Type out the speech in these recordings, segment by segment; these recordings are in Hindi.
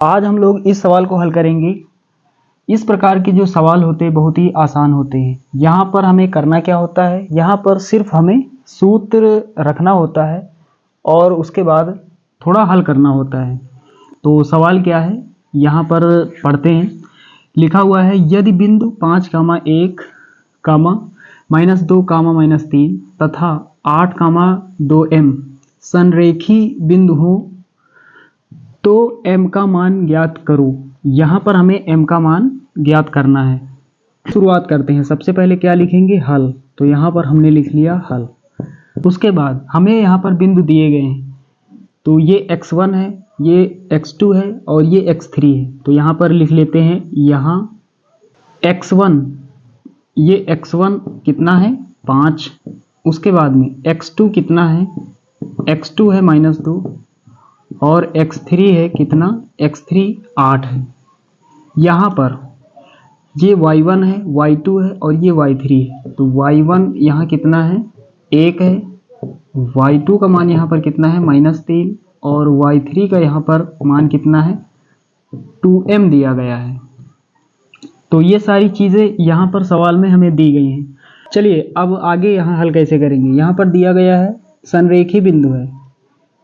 आज हम लोग इस सवाल को हल करेंगे। इस प्रकार के जो सवाल होते हैं बहुत ही आसान होते हैं। यहाँ पर हमें करना क्या होता है, यहाँ पर सिर्फ हमें सूत्र रखना होता है और उसके बाद थोड़ा हल करना होता है। तो सवाल क्या है यहाँ पर पढ़ते हैं। लिखा हुआ है यदि बिंदु 5, 1, -2, -3 तथा 8, 2m संरेखी बिंदु हो तो m का मान ज्ञात करो। यहाँ पर हमें m का मान ज्ञात करना है। शुरुआत करते हैं। सबसे पहले क्या लिखेंगे, हल। तो यहाँ पर हमने लिख लिया हल। उसके बाद हमें यहाँ पर बिंदु दिए गए हैं। तो ये x1 है, ये x2 है और ये x3 है। तो यहाँ पर लिख लेते हैं यहाँ x1, ये x1 कितना है 5। उसके बाद में x2 कितना है, x2 है -2 और x3 है कितना, x3 8 है। यहाँ पर ये y1 है, y2 है और ये y3 है। तो y1 यहाँ कितना है 1 है, y2 का मान यहाँ पर कितना है -3 और y3 का यहाँ पर मान कितना है 2m दिया गया है। तो ये सारी चीज़ें यहाँ पर सवाल में हमें दी गई हैं। चलिए अब आगे यहाँ हल कैसे करेंगे। यहाँ पर दिया गया है संरेखी बिंदु है,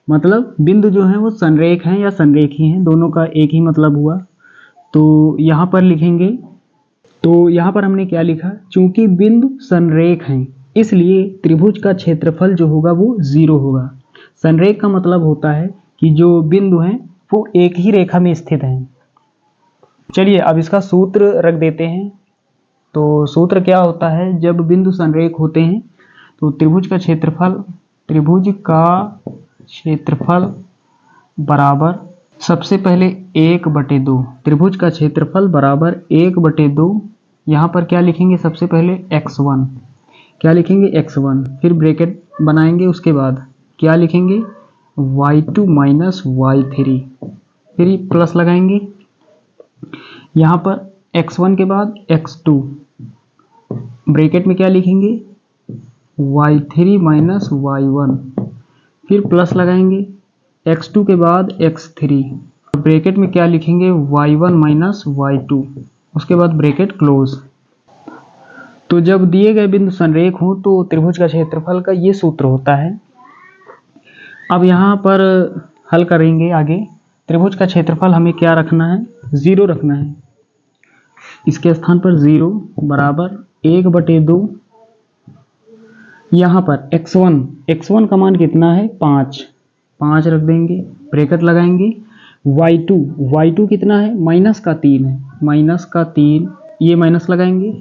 मतलब बिंदु जो है वो संरेख हैं या संरेखी हैं, दोनों का एक ही मतलब हुआ। तो यहाँ पर लिखेंगे। तो यहाँ पर हमने क्या लिखा, चूंकि बिंदु संरेख हैं इसलिए त्रिभुज का क्षेत्रफल जो होगा वो 0 होगा। संरेख का मतलब होता है कि जो बिंदु हैं वो एक ही रेखा में स्थित हैं। चलिए अब इसका सूत्र रख देते हैं। तो सूत्र क्या होता है, जब बिंदु संरेख होते हैं तो त्रिभुज का क्षेत्रफल बराबर सबसे पहले 1/2। त्रिभुज का क्षेत्रफल बराबर 1/2। यहाँ पर क्या लिखेंगे, सबसे पहले x1, क्या लिखेंगे x1, फिर ब्रैकेट बनाएंगे। उसके बाद क्या लिखेंगे y2 - y3, फिर प्लस लगाएंगे। यहाँ पर x1 के बाद x2, ब्रैकेट में क्या लिखेंगे y3 - y1, फिर प्लस लगाएंगे। x2 के बाद x3, ब्रैकेट में क्या लिखेंगे y1 - y2, उसके बाद ब्रैकेट क्लोज। तो जब दिए गए बिंदु संरेख हो तो त्रिभुज का क्षेत्रफल का ये सूत्र होता है। अब यहाँ पर हल करेंगे आगे। त्रिभुज का क्षेत्रफल हमें क्या रखना है, 0 रखना है। इसके स्थान पर 0 बराबर 1/2। यहाँ पर x1 का मान कितना है 5 रख देंगे, ब्रैकेट लगाएंगे। y2 कितना है -3 है, -3, ये माइनस लगाएंगे।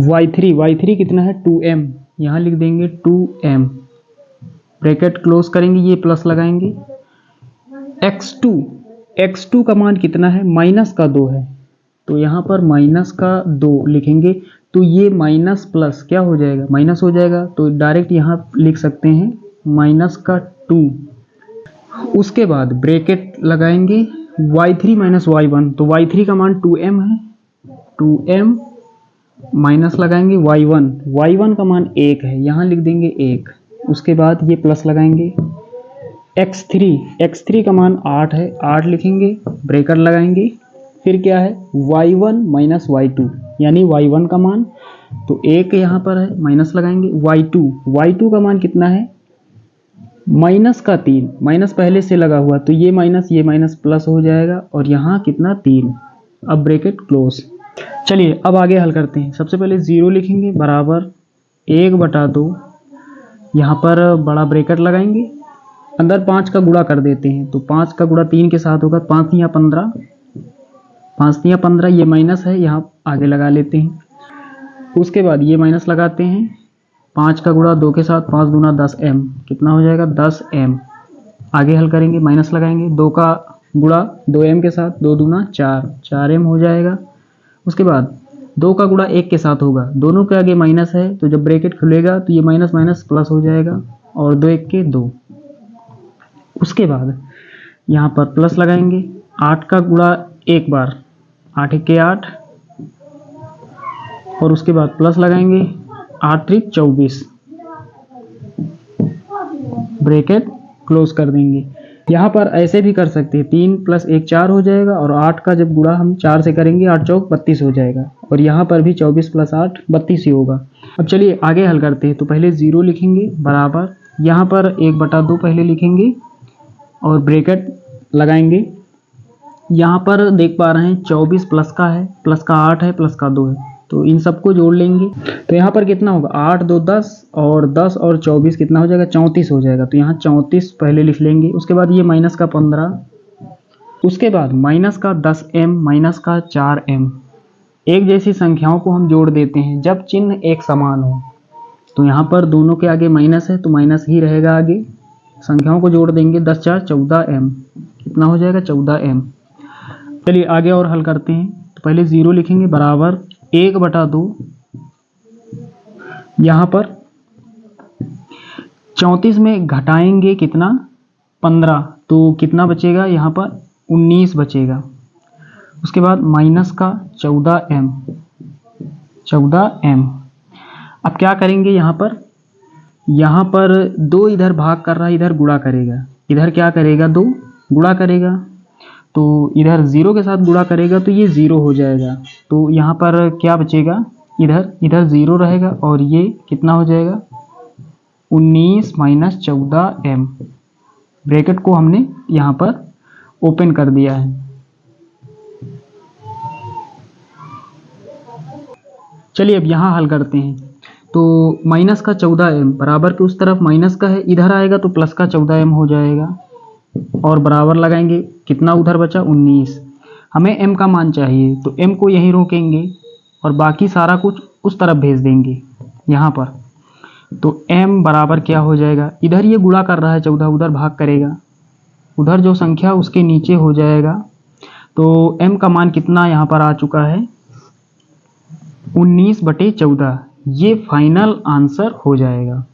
y3 कितना है 2m, यहाँ लिख देंगे 2m, ब्रैकेट क्लोज करेंगे, ये प्लस लगाएंगे। x2 का मान कितना है -2 है, तो यहाँ पर -2 लिखेंगे। तो ये माइनस प्लस क्या हो जाएगा, माइनस हो जाएगा। तो डायरेक्ट यहाँ लिख सकते हैं -2। उसके बाद ब्रैकेट लगाएंगे y3 - y1, तो y3 का मान 2m है, 2m माइनस लगाएंगे y1 का मान 1 है, यहाँ लिख देंगे 1। उसके बाद ये प्लस लगाएंगे। x3 का मान 8 है, 8 लिखेंगे, ब्रैकेट लगाएंगे। फिर क्या है y1 - y2, यानी y1 का मान तो 1 यहाँ पर है, माइनस लगाएंगे। y2 का मान कितना है -3, माइनस पहले से लगा हुआ, तो ये माइनस प्लस हो जाएगा और यहाँ कितना 3। अब ब्रैकेट क्लोज। चलिए अब आगे हल करते हैं। सबसे पहले 0 लिखेंगे बराबर 1/2, यहाँ पर बड़ा ब्रैकेट लगाएंगे, अंदर 5 का गुणा कर देते हैं। तो 5 का गुणा 3 के साथ होगा, 5 या 15, 5 या 15, ये माइनस है, यहाँ आगे लगा लेते हैं। उसके बाद ये माइनस लगाते हैं, 5 का गुणा 2 के साथ, 5 दूना 10m, कितना हो जाएगा 10m। आगे हल करेंगे, माइनस लगाएंगे, 2 का गुणा 2m के साथ, 2 दूना 4, 4m हो जाएगा। उसके बाद 2 का गुणा 1 के साथ होगा, दोनों के आगे माइनस है, तो जब ब्रैकेट खुलेगा तो ये माइनस प्लस हो जाएगा और 2 1 के 2। उसके बाद यहाँ पर प्लस लगाएंगे, 8 का गुणा एक बार, 8 1 के 8, और उसके बाद प्लस लगाएंगे, 8 3 24, ब्रैकेट क्लोज कर देंगे। यहाँ पर ऐसे भी कर सकते हैं, 3 + 1 4 हो जाएगा और 8 का जब गुणा हम 4 से करेंगे 8 चौक 32 हो जाएगा और यहाँ पर भी 24 + 8 32 ही होगा। अब चलिए आगे हल करते हैं। तो पहले 0 लिखेंगे बराबर, यहाँ पर 1/2 पहले लिखेंगे और ब्रैकेट लगाएंगे। यहाँ पर देख पा रहे हैं 24 प्लस का है, प्लस का 8 है, प्लस का 2 है, तो इन सबको जोड़ लेंगे। तो यहाँ पर कितना होगा, 8 2 10 और 10 और 24 कितना हो जाएगा, 34 हो जाएगा। तो यहाँ 34 पहले लिख लेंगे। उसके बाद ये माइनस का 15, उसके बाद माइनस का 10m, माइनस का 4m। एक जैसी संख्याओं को हम जोड़ देते हैं जब चिन्ह एक समान हो। तो यहाँ पर दोनों के आगे माइनस है तो माइनस ही रहेगा आगे। संख्याओं को जोड़ देंगे, 10 4 14m, कितना हो जाएगा 14m। चलिए आगे और हल करते हैं। तो पहले 0 लिखेंगे बराबर 1/2, यहाँ पर 34 में घटाएंगे कितना 15, तो कितना बचेगा यहाँ पर 19 बचेगा। उसके बाद माइनस का 14m, अब क्या करेंगे, यहाँ पर 2 इधर भाग कर रहा है, इधर गुणा करेगा, इधर क्या करेगा 2 गुणा करेगा, तो इधर 0 के साथ गुणा करेगा तो ये 0 हो जाएगा। तो यहाँ पर क्या बचेगा, इधर 0 रहेगा और ये कितना हो जाएगा 19 - 14m। ब्रैकेट को हमने यहाँ पर ओपन कर दिया है। चलिए अब यहाँ हल करते हैं। तो माइनस का 14m बराबर के उस तरफ माइनस का है, इधर आएगा तो प्लस का 14m हो जाएगा और बराबर लगाएंगे, कितना उधर बचा 19। हमें m का मान चाहिए तो m को यहीं रोकेंगे और बाकी सारा कुछ उस तरफ भेज देंगे यहाँ पर। तो m बराबर क्या हो जाएगा, इधर ये गुणा कर रहा है 14, उधर भाग करेगा, उधर जो संख्या उसके नीचे हो जाएगा। तो m का मान कितना यहाँ पर आ चुका है 19/14, ये फाइनल आंसर हो जाएगा।